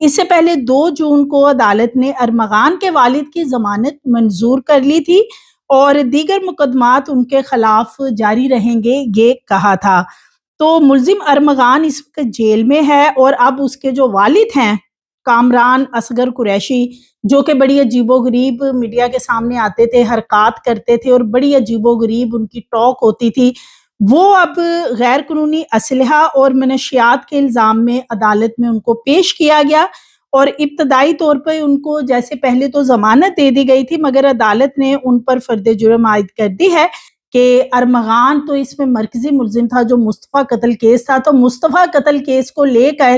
اس سے پہلے 2 جون کو عدالت نے ارمغان کے والد کی ضمانت منظور کر لی تھی اور دیگر مقدمات ان کے خلاف جاری رہیں گے یہ کہا تھا۔ تو ملزم ارمغان اس وقت جیل میں ہے اور اب اس کے جو والد ہیں کامران اصغر قریشی، جو کہ بڑی عجیب و غریب میڈیا کے سامنے آتے تھے، حرکات کرتے تھے اور بڑی عجیب و غریب ان کی ٹاک ہوتی تھی، وہ اب غیر قانونی اسلحہ اور منشیات کے الزام میں عدالت میں ان کو پیش کیا گیا اور ابتدائی طور پہ ان کو جیسے پہلے تو ضمانت دے دی گئی تھی، مگر عدالت نے ان پر فرد جرم عائد کر دی ہے کہ ارمغان تو اس میں مرکزی ملزم تھا جو مصطفیٰ قتل کیس تھا۔ تو مصطفیٰ قتل کیس کو لے کر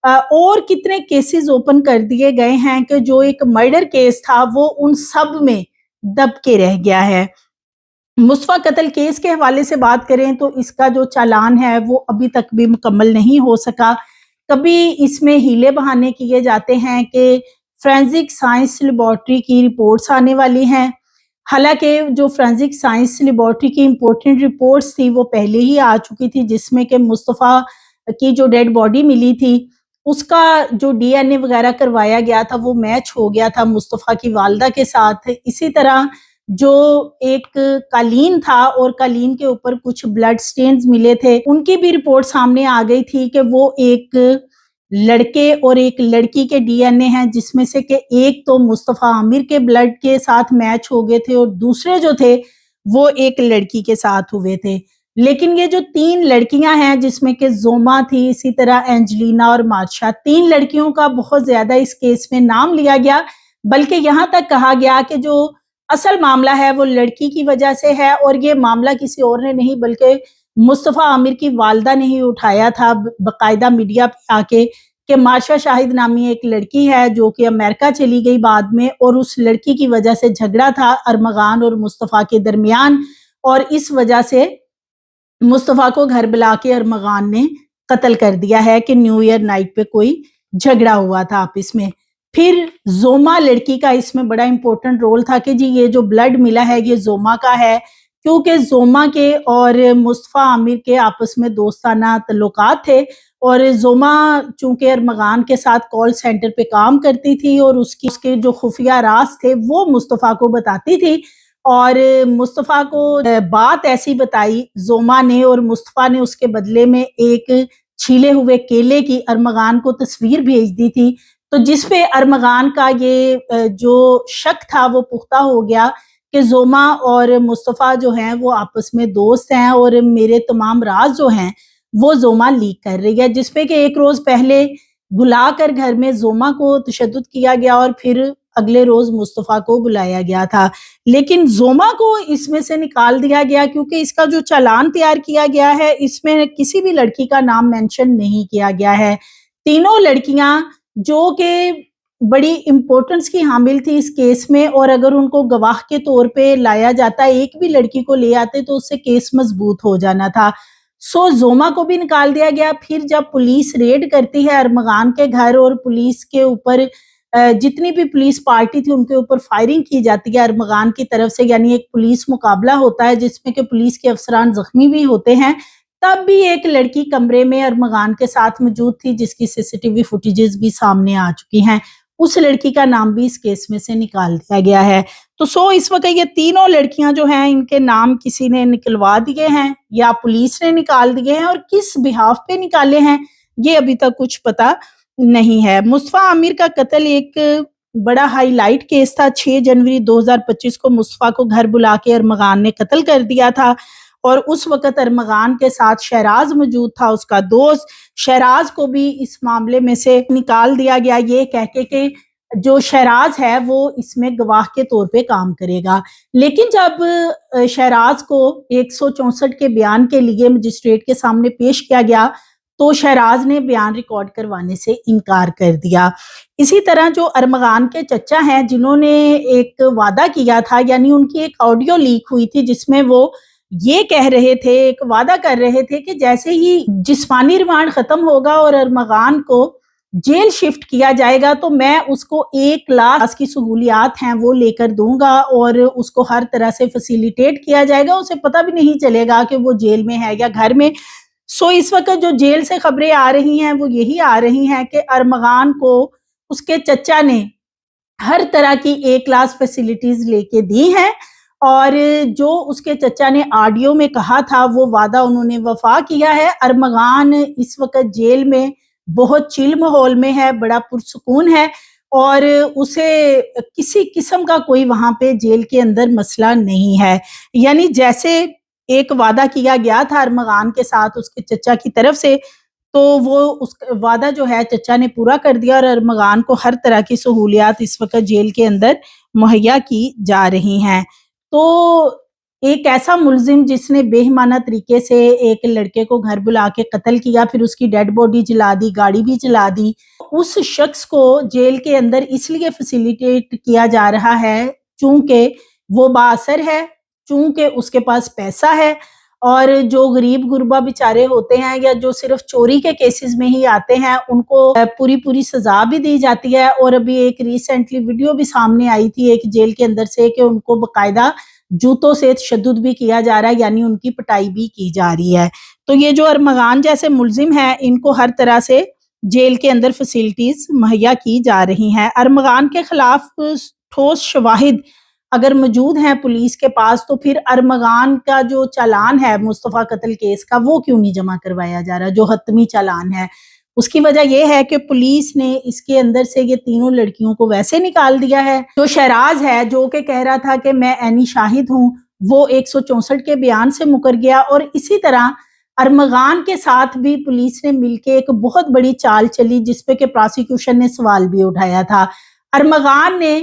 اور کتنے کیسز اوپن کر دیے گئے ہیں کہ جو ایک مرڈر کیس تھا وہ ان سب میں دب کے رہ گیا ہے۔ مصطفیٰ قتل کیس کے حوالے سے بات کریں تو اس کا جو چالان ہے وہ ابھی تک بھی مکمل نہیں ہو سکا۔ کبھی اس میں ہیلے بہانے کیے جاتے ہیں کہ فورینزک سائنس لیبارٹری کی رپورٹس آنے والی ہیں، حالانکہ جو فورینزک سائنس لیبارٹری کی امپورٹنٹ رپورٹس تھی وہ پہلے ہی آ چکی تھی، جس میں کہ مصطفیٰ کی جو ڈیڈ باڈی ملی تھی اس کا جو ڈی این اے وغیرہ کروایا گیا تھا وہ میچ ہو گیا تھا مصطفیٰ کی والدہ کے ساتھ۔ اسی طرح جو ایک قالین تھا اور قالین کے اوپر کچھ بلڈ سٹینز ملے تھے، ان کی بھی رپورٹ سامنے آ گئی تھی کہ وہ ایک لڑکے اور ایک لڑکی کے ڈی این اے ہیں، جس میں سے کہ ایک تو مصطفیٰ عامر کے بلڈ کے ساتھ میچ ہو گئے تھے اور دوسرے جو تھے وہ ایک لڑکی کے ساتھ ہوئے تھے۔ لیکن یہ جو 3 لڑکیاں ہیں جس میں کہ زوما تھی، اسی طرح اینجلینا اور مارشا، 3 لڑکیوں کا بہت زیادہ اس کیس میں نام لیا گیا، بلکہ یہاں تک کہا گیا کہ جو اصل معاملہ ہے وہ لڑکی کی وجہ سے ہے اور یہ معاملہ کسی اور نے نہیں بلکہ مصطفیٰ عامر کی والدہ نے ہی اٹھایا تھا باقاعدہ میڈیا پہ آ کے کہ مارشا شاہد نامی ایک لڑکی ہے جو کہ امریکہ چلی گئی بعد میں، اور اس لڑکی کی وجہ سے جھگڑا تھا ارمغان اور مصطفیٰ کے درمیان، اور اس وجہ سے مصطفیٰ کو گھر بلا کے ارمغان نے قتل کر دیا ہے کہ نیو ایئر نائٹ پہ کوئی جھگڑا ہوا تھا آپس میں۔ پھر زوما لڑکی کا اس میں بڑا امپورٹنٹ رول تھا کہ جی یہ جو بلڈ ملا ہے یہ زوما کا ہے، کیونکہ زوما کے اور مصطفیٰ عامر کے آپس میں دوستانہ تعلقات تھے، اور زوما چونکہ ارمغان کے ساتھ کال سینٹر پہ کام کرتی تھی اور اس کے جو خفیہ راز تھے وہ مصطفیٰ کو بتاتی تھی، اور مصطفیٰ کو بات ایسی بتائی زوما نے اور مصطفیٰ نے اس کے بدلے میں ایک چھیلے ہوئے کیلے کی ارمغان کو تصویر بھیج دی تھی، تو جس پہ ارمغان کا یہ جو شک تھا وہ پختہ ہو گیا کہ زوما اور مصطفیٰ جو ہیں وہ آپس میں دوست ہیں اور میرے تمام راز جو ہیں وہ زوما لیک کر رہی ہے، جس پہ کہ ایک روز پہلے بلا کر گھر میں زوما کو تشدد کیا گیا اور پھر اگلے روز مصطفیٰ کو بلایا گیا تھا، لیکن زوما کو اس میں سے نکال دیا گیا کیونکہ اس کا جو چالان تیار کیا گیا ہے اس میں کسی بھی لڑکی کا نام مینشن نہیں کیا گیا ہے۔ تینوں لڑکیاں جو کہ بڑی امپورٹنس کی حامل تھی اس کیس میں، اور اگر ان کو گواہ کے طور پہ لایا جاتا، ایک بھی لڑکی کو لے آتے تو اس سے کیس مضبوط ہو جانا تھا، سو زوما کو بھی نکال دیا گیا۔ پھر جب پولیس ریڈ کرتی ہے ارمغان کے گھر اور پولیس کے اوپر جتنی بھی پولیس پارٹی تھی ان کے اوپر فائرنگ کی جاتی ہے ارمغان کی طرف سے، یعنی ایک پولیس مقابلہ ہوتا ہے جس میں کہ پولیس کے افسران زخمی بھی ہوتے ہیں، تب بھی ایک لڑکی کمرے میں ارمغان کے ساتھ موجود تھی جس کی سی سی ٹی وی فوٹیجز بھی سامنے آ چکی ہیں، اس لڑکی کا نام بھی اس کیس میں سے نکال دیا گیا ہے۔ تو اس وقت یہ تینوں لڑکیاں جو ہیں ان کے نام کسی نے نکلوا دیے ہیں یا پولیس نے نکال دیے ہیں، اور کس بحاف پہ نکالے ہیں یہ ابھی تک کچھ پتا نہیں ہے۔ مصطفیٰ عامر کا قتل ایک بڑا ہائی لائٹ کیس تھا۔ 6 جنوری 2025 کو مصطفیٰ کو گھر بلا کے ارمغان نے قتل کر دیا تھا، اور اس وقت ارمغان کے ساتھ شہراز موجود تھا، اس کا دوست۔ شہراز کو بھی اس معاملے میں سے نکال دیا گیا یہ کہہ کے کہ جو شہراز ہے وہ اس میں گواہ کے طور پہ کام کرے گا، لیکن جب شہراز کو 164 کے بیان کے لیے مجسٹریٹ کے سامنے پیش کیا گیا تو شہراز نے بیان ریکارڈ کروانے سے انکار کر دیا۔ اسی طرح جو ارمغان کے چچا ہیں جنہوں نے ایک وعدہ کیا تھا، یعنی ان کی ایک آڈیو لیک ہوئی تھی جس میں وہ یہ کہہ رہے تھے، ایک وعدہ کر رہے تھے کہ جیسے ہی جسمانی ریمانڈ ختم ہوگا اور ارمغان کو جیل شفٹ کیا جائے گا تو میں اس کو 1 لاکھ کی سہولیات ہیں وہ لے کر دوں گا اور اس کو ہر طرح سے فیسیلیٹیٹ کیا جائے گا، اسے پتہ بھی نہیں چلے گا کہ وہ جیل میں ہے یا گھر میں۔ اس وقت جو جیل سے خبریں آ رہی ہیں وہ یہی آ رہی ہیں کہ ارمغان کو اس کے چچا نے ہر طرح کی اے کلاس فیسلٹیز لے کے دی ہیں، اور جو اس کے چچا نے آڈیو میں کہا تھا وہ وعدہ انہوں نے وفا کیا ہے۔ ارمغان اس وقت جیل میں بہت چل ماحول میں ہے، بڑا پرسکون ہے، اور اسے کسی قسم کا کوئی وہاں پہ جیل کے اندر مسئلہ نہیں ہے۔ یعنی جیسے ایک وعدہ کیا گیا تھا ارمغان کے ساتھ اس کے چچا کی طرف سے، تو وہ اس وعدہ جو ہے چچا نے پورا کر دیا، اور ارمغان کو ہر طرح کی سہولیات اس وقت جیل کے اندر مہیا کی جا رہی ہیں۔ تو ایک ایسا ملزم جس نے بے ایمانہ طریقے سے ایک لڑکے کو گھر بلا کے قتل کیا، پھر اس کی ڈیڈ باڈی جلا دی، گاڑی بھی جلا دی، اس شخص کو جیل کے اندر اس لیے فیسیلیٹیٹ کیا جا رہا ہے چونکہ وہ بااثر ہے، چونکہ اس کے پاس پیسہ ہے، اور جو غریب غربا بیچارے ہوتے ہیں یا جو صرف چوری کے کیسز میں ہی آتے ہیں ان کو پوری سزا بھی دی جاتی ہے۔ اور ابھی ایک ریسنٹلی ویڈیو بھی سامنے آئی تھی ایک جیل کے اندر سے کہ ان کو باقاعدہ جوتوں سے تشدد بھی کیا جا رہا ہے، یعنی ان کی پٹائی بھی کی جا رہی ہے۔ تو یہ جو ارمغان جیسے ملزم ہیں ان کو ہر طرح سے جیل کے اندر فیسلٹیز مہیا کی جا رہی ہیں۔ ارمغان کے خلاف ٹھوس شواہد اگر موجود ہیں پولیس کے پاس، تو پھر ارمغان کا جو چالان ہے مصطفیٰ قتل کیس کا وہ کیوں نہیں جمع کروایا جا رہا، جو حتمی چالان ہے؟ اس کی وجہ یہ ہے کہ پولیس نے اس کے اندر سے یہ تینوں لڑکیوں کو ویسے نکال دیا ہے۔ جو شہراز ہے جو کہ کہہ رہا تھا کہ میں عینی شاہد ہوں، وہ 164 کے بیان سے مکر گیا، اور اسی طرح ارمغان کے ساتھ بھی پولیس نے مل کے ایک بہت بڑی چال چلی جس پہ کہ پراسیکیوشن نے سوال بھی اٹھایا تھا۔ ارمغان نے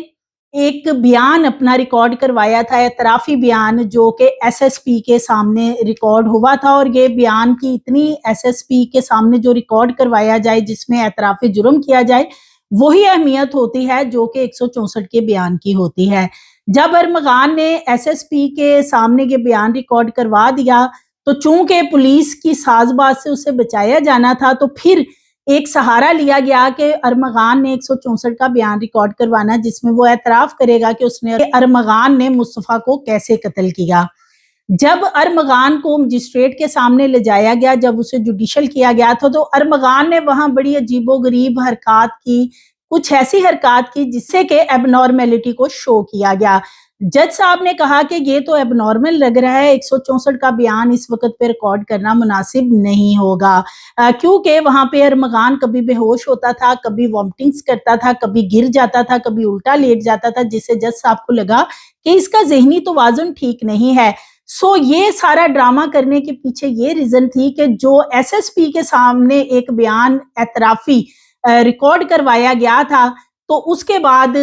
ایک بیان اپنا ریکارڈ کروایا تھا، اعترافی بیان، جو کہ ایس ایس پی کے سامنے ریکارڈ ہوا تھا، اور یہ بیان کی اتنی ایس ایس پی کے سامنے جو ریکارڈ کروایا جائے جس میں اعتراف جرم کیا جائے وہی اہمیت ہوتی ہے جو کہ 164 کے بیان کی ہوتی ہے۔ جب ارمغان نے ایس ایس پی کے سامنے یہ بیان ریکارڈ کروا دیا تو چونکہ پولیس کی ساز باز سے اسے بچایا جانا تھا، تو پھر ایک سہارا لیا گیا کہ ارمغان نے 164 کا بیان ریکارڈ کروانا جس میں وہ اعتراف کرے گا کہ اس نے ارمغان نے مصطفیٰ کو کیسے قتل کیا۔ جب ارمغان کو مجسٹریٹ کے سامنے لے جایا گیا، جب اسے جوڈیشل کیا گیا تھا، تو ارمغان نے وہاں بڑی عجیب و غریب حرکات کی، کچھ ایسی حرکات کی جس سے کہ ایب نارمیلٹی کو شو کیا گیا۔ جج صاحب نے کہا کہ یہ تو ایب نارمل لگ رہا ہے، 164 کا بیان اس وقت پہ ریکارڈ کرنا مناسب نہیں ہوگا، کیونکہ وہاں پہ ارمغان کبھی بے ہوش ہوتا تھا، کبھی وامٹنگز کرتا تھا، کبھی گر جاتا تھا، کبھی الٹا لیٹ جاتا تھا، جس سے جج صاحب کو لگا کہ اس کا ذہنی توازن ٹھیک نہیں ہے۔ سو یہ سارا ڈرامہ کرنے کے پیچھے یہ ریزن تھی کہ جو ایس ایس پی کے سامنے ایک بیان اعترافی ریکارڈ کروایا گیا تھا، تو اس کے بعد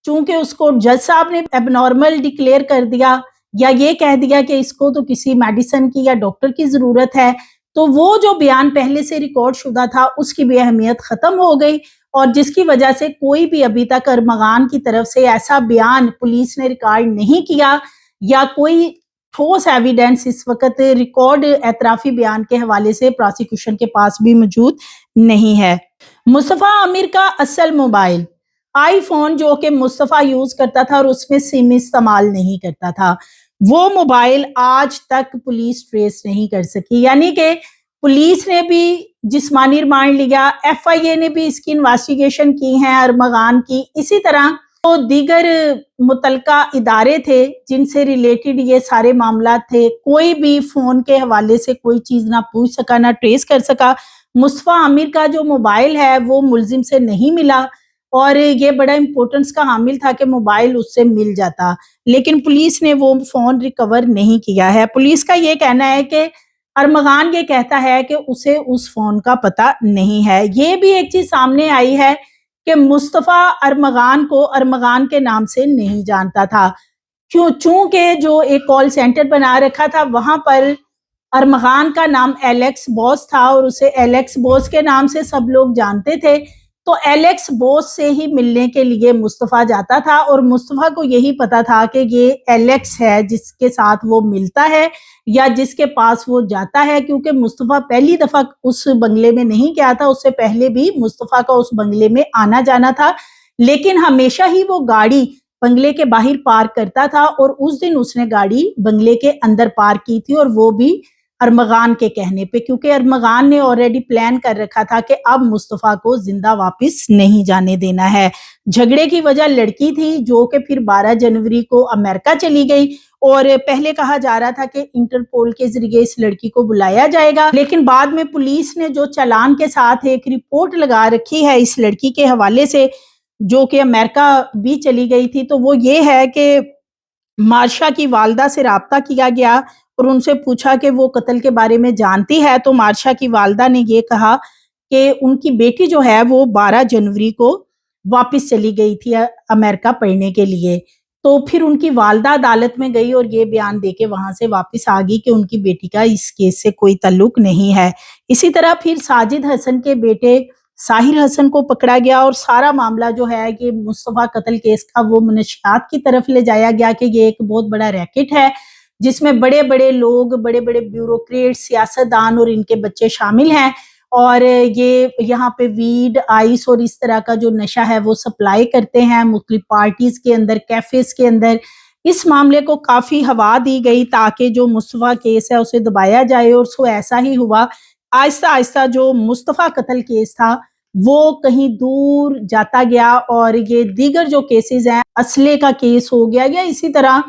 چونکہ اس کو جج صاحب نے ایب نارمل ڈکلیئر کر دیا یا یہ کہہ دیا کہ اس کو تو کسی میڈیسن کی یا ڈاکٹر کی ضرورت ہے، تو وہ جو بیان پہلے سے ریکارڈ شدہ تھا اس کی بھی اہمیت ختم ہو گئی، اور جس کی وجہ سے کوئی بھی ابھی تک ارمغان کی طرف سے ایسا بیان پولیس نے ریکارڈ نہیں کیا، یا کوئی ٹھوس ایویڈنس اس وقت ریکارڈ اعترافی بیان کے حوالے سے پراسیکیوشن کے پاس بھی موجود نہیں ہے۔ مصطفیٰ عامر کا اصل موبائل آئی فون جو کہ مصطفیٰ یوز کرتا تھا اور اس میں سم استعمال نہیں کرتا تھا، وہ موبائل آج تک پولیس ٹریس نہیں کر سکی، یعنی کہ پولیس نے بھی جسمانی ریمانڈ لیا، ایف آئی اے نے بھی اس کی انویسٹیگیشن کی ہے ارمغان کی، اسی طرح تو دیگر متعلقہ ادارے تھے جن سے ریلیٹڈ یہ سارے معاملات تھے، کوئی بھی فون کے حوالے سے کوئی چیز نہ پوچھ سکا نہ ٹریس کر سکا۔ مصطفیٰ عامر کا جو موبائل ہے وہ ملزم سے نہیں ملا، اور یہ بڑا امپورٹنس کا حامل تھا کہ موبائل اس سے مل جاتا، لیکن پولیس نے وہ فون ریکور نہیں کیا ہے۔ پولیس کا یہ کہنا ہے کہ ارمغان یہ کہتا ہے کہ اسے اس فون کا پتہ نہیں ہے۔ یہ بھی ایک چیز سامنے آئی ہے کہ مصطفیٰ ارمغان کو ارمغان کے نام سے نہیں جانتا تھا، چونکہ جو ایک کال سینٹر بنا رکھا تھا وہاں پر ارمغان کا نام ایلیکس بوس تھا، اور اسے ایلیکس بوس کے نام سے سب لوگ جانتے تھے، تو ایلیکس بوس سے ہی ملنے کے لیے مصطفیٰ جاتا تھا، اور مصطفیٰ کو یہی پتا تھا کہ یہ ایلیکس ہے جس کے ساتھ وہ ملتا ہے یا جس کے پاس وہ جاتا ہے، کیونکہ مصطفیٰ پہلی دفعہ اس بنگلے میں نہیں گیا تھا، اس سے پہلے بھی مصطفیٰ کا اس بنگلے میں آنا جانا تھا، لیکن ہمیشہ ہی وہ گاڑی بنگلے کے باہر پارک کرتا تھا، اور اس دن اس نے گاڑی بنگلے کے اندر پارک کی تھی، اور وہ بھی ارمغان کے کہنے پہ، کیونکہ ارمغان نے آلریڈی پلان کر رکھا تھا کہ اب مصطفیٰ کو زندہ واپس نہیں جانے دینا ہے۔ جھگڑے کی وجہ لڑکی تھی جو کہ پھر 12 جنوری کو امریکہ چلی گئی، اور پہلے کہا جا رہا تھا کہ انٹرپول کے ذریعے اس لڑکی کو بلایا جائے گا، لیکن بعد میں پولیس نے جو چالان کے ساتھ ایک رپورٹ لگا رکھی ہے اس لڑکی کے حوالے سے جو کہ امریکہ بھی چلی گئی تھی، تو وہ یہ ہے کہ مارشا کی والدہ سے رابطہ کیا گیا اور ان سے پوچھا کہ وہ قتل کے بارے میں جانتی ہے، تو مارشا کی والدہ نے یہ کہا کہ ان کی بیٹی جو ہے وہ 12 جنوری کو واپس چلی گئی تھی امریکہ پڑھنے کے لیے۔ تو پھر ان کی والدہ عدالت میں گئی اور یہ بیان دے کے وہاں سے واپس آ گئی کہ ان کی بیٹی کا اس کیس سے کوئی تعلق نہیں ہے۔ اسی طرح پھر ساجد حسن کے بیٹے ساحر حسن کو پکڑا گیا اور سارا معاملہ جو ہے کہ مصطفیٰ قتل کیس کا وہ منشیات کی طرف لے جایا گیا کہ یہ ایک بہت بڑا ریکٹ ہے جس میں بڑے بڑے لوگ، بڑے بڑے بیوروکریٹ، سیاستدان اور ان کے بچے شامل ہیں، اور یہ یہاں پہ ویڈ، آئس اور اس طرح کا جو نشہ ہے وہ سپلائی کرتے ہیں مختلف پارٹیز کے اندر، کیفیز کے اندر۔ اس معاملے کو کافی ہوا دی گئی تاکہ جو مصطفیٰ کیس ہے اسے دبایا جائے، اور سو ایسا ہی ہوا۔ آہستہ آہستہ جو مصطفیٰ قتل کیس تھا وہ کہیں دور جاتا گیا، اور یہ دیگر جو کیسز ہیں، اسلحے کا کیس ہو گیا یا اسی طرح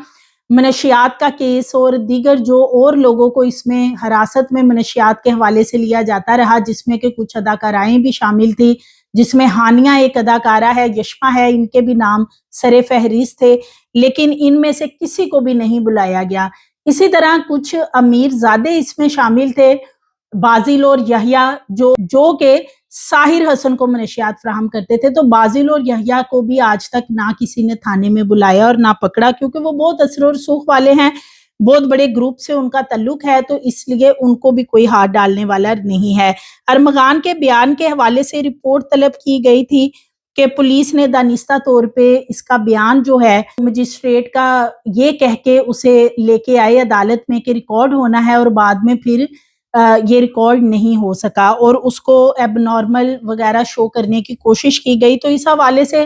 منشیات کا کیس اور دیگر جو اور لوگوں کو اس میں حراست میں منشیات کے حوالے سے لیا جاتا رہا، جس میں کہ کچھ اداکارائیں بھی شامل تھی، جس میں ہانیہ ایک اداکارہ ہے، یشما ہے، ان کے بھی نام سر فہرست تھے، لیکن ان میں سے کسی کو بھی نہیں بلایا گیا۔ اسی طرح کچھ امیر زادے اس میں شامل تھے، بازل اور یحییٰ، جو کہ ساحر حسن کو منشیات فراہم کرتے تھے۔ تو بازل اور یحییٰ کو بھی آج تک نہ کسی نے تھانے میں بلایا اور نہ پکڑا، کیونکہ وہ بہت اثر و رسوخ والے ہیں، بہت بڑے گروپ سے ان کا تعلق ہے، تو اس لیے ان کو بھی کوئی ہاتھ ڈالنے والا نہیں ہے۔ ارمغان کے بیان کے حوالے سے رپورٹ طلب کی گئی تھی کہ پولیس نے دانستہ طور پہ اس کا بیان جو ہے مجسٹریٹ کا یہ کہہ کے اسے لے کے آئے عدالت میں کہ ریکارڈ ہونا ہے، اور بعد میں پھر یہ ریکارڈ نہیں ہو سکا اور اس کو ایب نارمل وغیرہ شو کرنے کی کوشش کی گئی۔ تو اس حوالے سے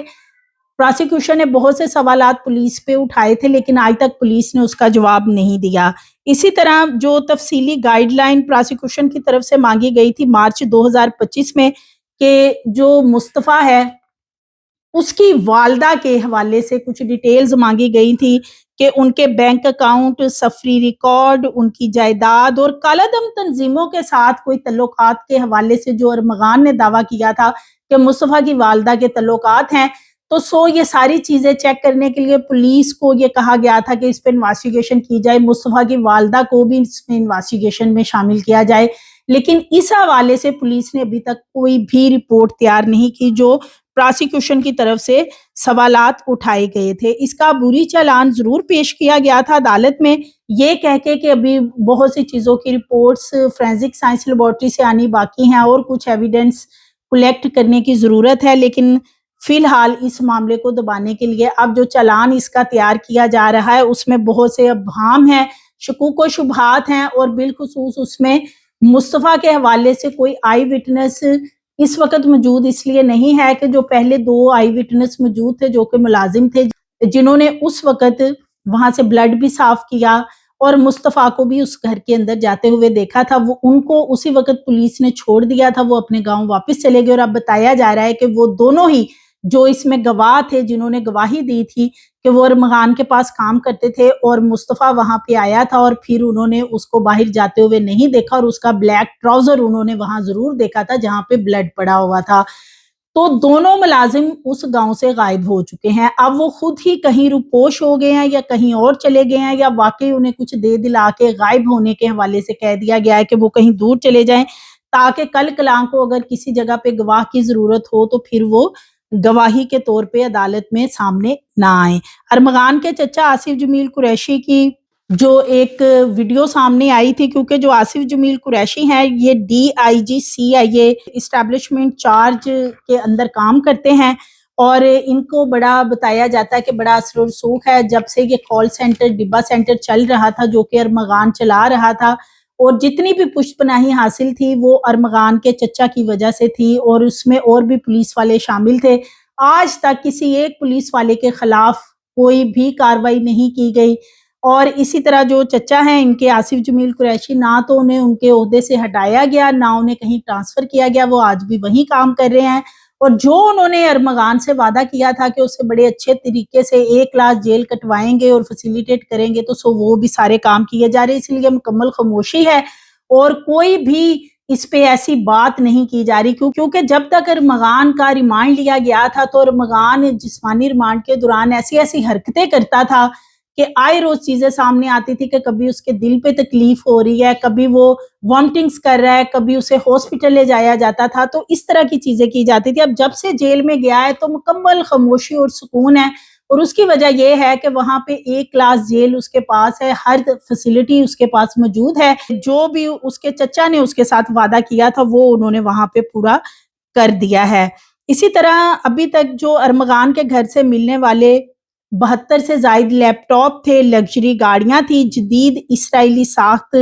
پراسیکیوشن نے بہت سے سوالات پولیس پہ اٹھائے تھے، لیکن آج تک پولیس نے اس کا جواب نہیں دیا۔ اسی طرح جو تفصیلی گائیڈ لائن پراسیکیوشن کی طرف سے مانگی گئی تھی مارچ 2025 میں کہ جو مصطفیٰ ہے اس کی والدہ کے حوالے سے کچھ ڈیٹیلز مانگی گئی تھی کہ ان کے بینک اکاؤنٹ، سفری ریکارڈ، ان کی جائیداد اور کالا دم تنظیموں کے ساتھ کوئی تعلقات کے حوالے سے جو ارمغان نے دعویٰ کیا تھا کہ مصطفیٰ کی والدہ کے تعلقات ہیں، تو یہ ساری چیزیں چیک کرنے کے لیے پولیس کو یہ کہا گیا تھا کہ اس پہ انویسٹیگیشن کی جائے، مصطفیٰ کی والدہ کو بھی اس میں انویسٹیگیشن میں شامل کیا جائے، لیکن اس حوالے سے پولیس نے ابھی تک کوئی بھی رپورٹ تیار نہیں کی جو پراسیکیوشن کی طرف سے سوالات اٹھائے گئے تھے۔ اس کا بری چالان ضرور پیش کیا گیا تھا عدالت میں، یہ کہہ کے کہ ابھی بہت سی چیزوں کی رپورٹس فورینسک سائنس لیبارٹری سے آنی باقی ہیں اور کچھ ایویڈنس کلیکٹ کرنے کی ضرورت ہے، لیکن فی الحال اس معاملے کو دبانے کے لیے اب جو چالان اس کا تیار کیا جا رہا ہے اس میں بہت سے ابہام ہیں، شکوک و شبہات ہیں، اور بالخصوص اس میں مصطفیٰ کے حوالے سے کوئی آئی وٹنس اس وقت موجود اس لیے نہیں ہے کہ جو پہلے 2 آئی وٹنس موجود تھے جو کہ ملازم تھے، جنہوں نے اس وقت وہاں سے بلڈ بھی صاف کیا اور مصطفیٰ کو بھی اس گھر کے اندر جاتے ہوئے دیکھا تھا، وہ ان کو اسی وقت پولیس نے چھوڑ دیا تھا، وہ اپنے گاؤں واپس چلے گئے، اور اب بتایا جا رہا ہے کہ وہ دونوں ہی جو اس میں گواہ تھے، جنہوں نے گواہی دی تھی کہ وہ ارمغان کے پاس کام کرتے تھے اور مصطفیٰ وہاں پہ آیا تھا اور پھر انہوں نے اس کو باہر جاتے ہوئے نہیں دیکھا، اور اس کا بلیک ٹراؤزر انہوں نے وہاں ضرور دیکھا تھا جہاں پہ بلڈ پڑا ہوا تھا۔ تو دونوں ملازم اس گاؤں سے غائب ہو چکے ہیں، اب وہ خود ہی کہیں روپوش ہو گئے ہیں یا کہیں اور چلے گئے ہیں، یا واقعی انہیں کچھ دے دلا کے غائب ہونے کے حوالے سے کہہ دیا گیا ہے کہ وہ کہیں دور چلے جائیں تاکہ کل کلاں کو اگر کسی جگہ پہ گواہ کی ضرورت ہو تو پھر وہ گواہی کے طور پہ عدالت میں سامنے نہ آئیں۔ ارمغان کے چچا آصف جمیل قریشی کی جو ایک ویڈیو سامنے آئی تھی، کیونکہ جو آصف جمیل قریشی ہیں یہ DIGCIA اسٹیبلشمنٹ چارج کے اندر کام کرتے ہیں، اور ان کو بڑا بتایا جاتا ہے کہ بڑا اثر و رسوخ ہے جب سے یہ کال سینٹر، ڈبا سینٹر چل رہا تھا جو کہ ارمغان چلا رہا تھا، اور جتنی بھی پشت پناہی حاصل تھی وہ ارمغان کے چچا کی وجہ سے تھی، اور اس میں اور بھی پولیس والے شامل تھے۔ آج تک کسی ایک پولیس والے کے خلاف کوئی بھی کاروائی نہیں کی گئی، اور اسی طرح جو چچا ہیں ان کے آصف جمیل قریشی، نہ تو انہیں ان کے عہدے سے ہٹایا گیا، نہ انہیں کہیں ٹرانسفر کیا گیا، وہ آج بھی وہیں کام کر رہے ہیں۔ اور جو انہوں نے ارمغان سے وعدہ کیا تھا کہ اسے بڑے اچھے طریقے سے 1 لاکھ جیل کٹوائیں گے اور فیسیلیٹیٹ کریں گے، تو وہ بھی سارے کام کیے جا رہے ہیں، اس لیے مکمل خاموشی ہے اور کوئی بھی اس پہ ایسی بات نہیں کی جا رہی، کیونکہ جب تک ارمغان کا ریمانڈ لیا گیا تھا تو ارمغان جسمانی ریمانڈ کے دوران ایسی حرکتیں کرتا تھا کہ آئے روز چیزیں سامنے آتی تھی کہ کبھی اس کے دل پہ تکلیف ہو رہی ہے، کبھی وہ وامٹنگز کر رہا ہے، کبھی اسے ہاسپٹل لے جایا جاتا تھا، تو اس طرح کی چیزیں کی جاتی تھی۔ اب جب سے جیل میں گیا ہے تو مکمل خاموشی اور سکون ہے، اور اس کی وجہ یہ ہے کہ وہاں پہ 1 کلاس جیل اس کے پاس ہے، ہر فیسلٹی اس کے پاس موجود ہے، جو بھی اس کے چچا نے اس کے ساتھ وعدہ کیا تھا وہ انہوں نے وہاں پہ پورا کر دیا ہے۔ اسی طرح ابھی تک جو ارمغان کے گھر سے ملنے والے 72 سے زائد لیپ ٹاپ تھے، لگژری گاڑیاں تھی، جدید اسرائیلی ساخت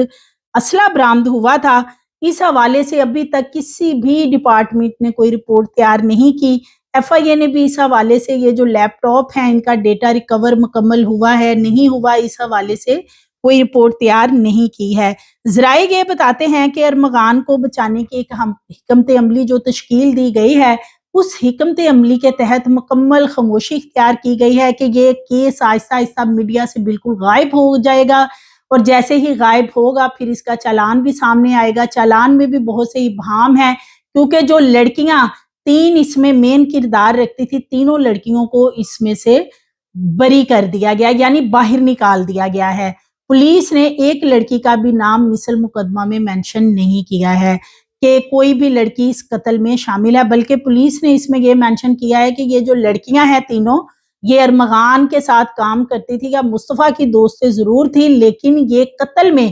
اسلحہ برآمد ہوا تھا، اس حوالے سے ابھی تک کسی بھی ڈپارٹمنٹ نے کوئی رپورٹ تیار نہیں کی۔ ایف آئی اے نے بھی اس حوالے سے یہ جو لیپ ٹاپ ہیں ان کا ڈیٹا ریکور مکمل ہوا ہے نہیں ہوا، اس حوالے سے کوئی رپورٹ تیار نہیں کی ہے۔ ذرائع یہ بتاتے ہیں کہ ارمغان کو بچانے کی ایک حکمت عملی جو تشکیل دی گئی ہے، اس حکمت عملی کے تحت مکمل خاموشی اختیار کی گئی ہے کہ یہ کیس آہستہ آہستہ میڈیا سے بالکل غائب ہو جائے گا، اور جیسے ہی غائب ہوگا پھر اس کا چالان بھی سامنے آئے گا۔ چالان میں بھی بہت سے ابہام ہیں، کیونکہ جو لڑکیاں 3 اس میں مین کردار رکھتی تھی، تینوں لڑکیوں کو اس میں سے بری کر دیا گیا، یعنی باہر نکال دیا گیا ہے۔ پولیس نے ایک لڑکی کا بھی نام مثل مقدمہ میں مینشن نہیں کیا ہے کہ کوئی بھی لڑکی اس قتل میں شامل ہے، بلکہ پولیس نے اس میں یہ مینشن کیا ہے کہ یہ جو لڑکیاں ہیں تینوں، یہ ارمغان کے ساتھ کام کرتی تھی یا مصطفیٰ کی دوست ضرور تھی، لیکن یہ قتل میں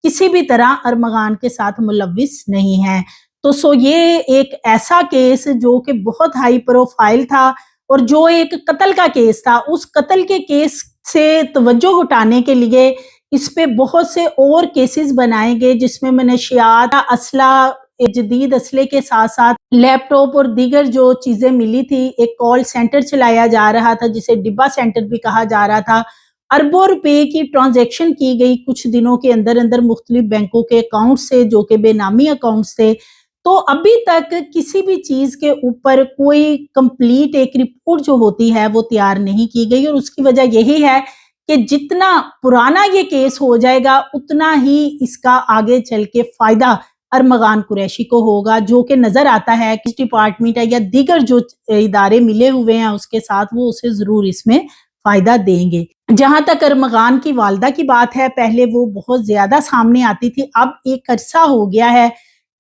کسی بھی طرح ارمغان کے ساتھ ملوث نہیں ہے۔ تو یہ ایک ایسا کیس جو کہ بہت ہائی پروفائل تھا اور جو ایک قتل کا کیس تھا، اس قتل کے کیس سے توجہ ہٹانے کے لیے اس پہ بہت سے اور کیسز بنائے گئے، جس میں منشیات، اسلحہ، جدید اسلحے کے ساتھ ساتھ لیپ ٹاپ اور دیگر جو چیزیں ملی تھی۔ ایک کال سینٹر چلایا جا رہا تھا جسے ڈبا سینٹر بھی کہا جا رہا تھا، اربوں روپے کی ٹرانزیکشن کی گئی کچھ دنوں کے اندر اندر مختلف بینکوں کے اکاؤنٹ سے، جو کہ بے نامی اکاؤنٹس تھے۔ تو ابھی تک کسی بھی چیز کے اوپر کوئی کمپلیٹ ایک رپورٹ جو ہوتی ہے وہ تیار نہیں کی گئی، اور اس کی وجہ یہی ہے کہ جتنا پرانا یہ کیس ہو جائے گا اتنا ہی اس کا آگے چل کے فائدہ ارمغان قریشی کو ہوگا، جو کہ نظر آتا ہے کہ ڈپارٹمنٹ ہے یا دیگر جو ادارے ملے ہوئے ہیں اس کے ساتھ، وہ اسے ضرور اس میں فائدہ دیں گے۔ جہاں تک ارمغان کی والدہ کی بات ہے، پہلے وہ بہت زیادہ سامنے آتی تھی، اب ایک عرصہ ہو گیا ہے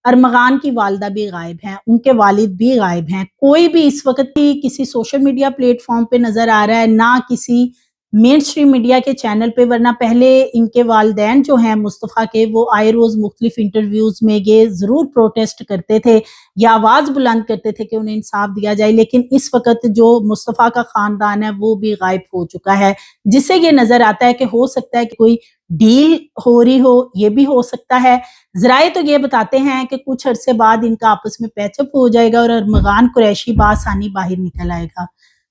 ارمغان کی والدہ بھی غائب ہیں، ان کے والد بھی غائب ہیں، کوئی بھی اس وقت بھی کسی سوشل میڈیا پلیٹ فارم پہ نظر آ رہا ہے، نہ کسی مین سٹریم میڈیا کے چینل پہ، ورنہ پہلے ان کے والدین جو ہیں مصطفیٰ کے، وہ آئے روز مختلف انٹرویوز میں یہ ضرور پروٹیسٹ کرتے تھے یا آواز بلند کرتے تھے کہ انہیں انصاف دیا جائے، لیکن اس وقت جو مصطفیٰ کا خاندان ہے وہ بھی غائب ہو چکا ہے، جس سے یہ نظر آتا ہے کہ ہو سکتا ہے کہ کوئی ڈیل ہو رہی ہو، یہ بھی ہو سکتا ہے۔ ذرائع تو یہ بتاتے ہیں کہ کچھ عرصے بعد ان کا آپس میں پیچ اپ ہو جائے گا اور ارمغان قریشی بآسانی باہر نکل آئے گا۔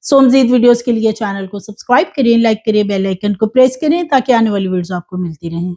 مزید ویڈیوز کے لیے چینل کو سبسکرائب کریں، لائک کریں، بیل آئیکن کو پریس کریں تاکہ آنے والی ویڈیوز آپ کو ملتی رہیں۔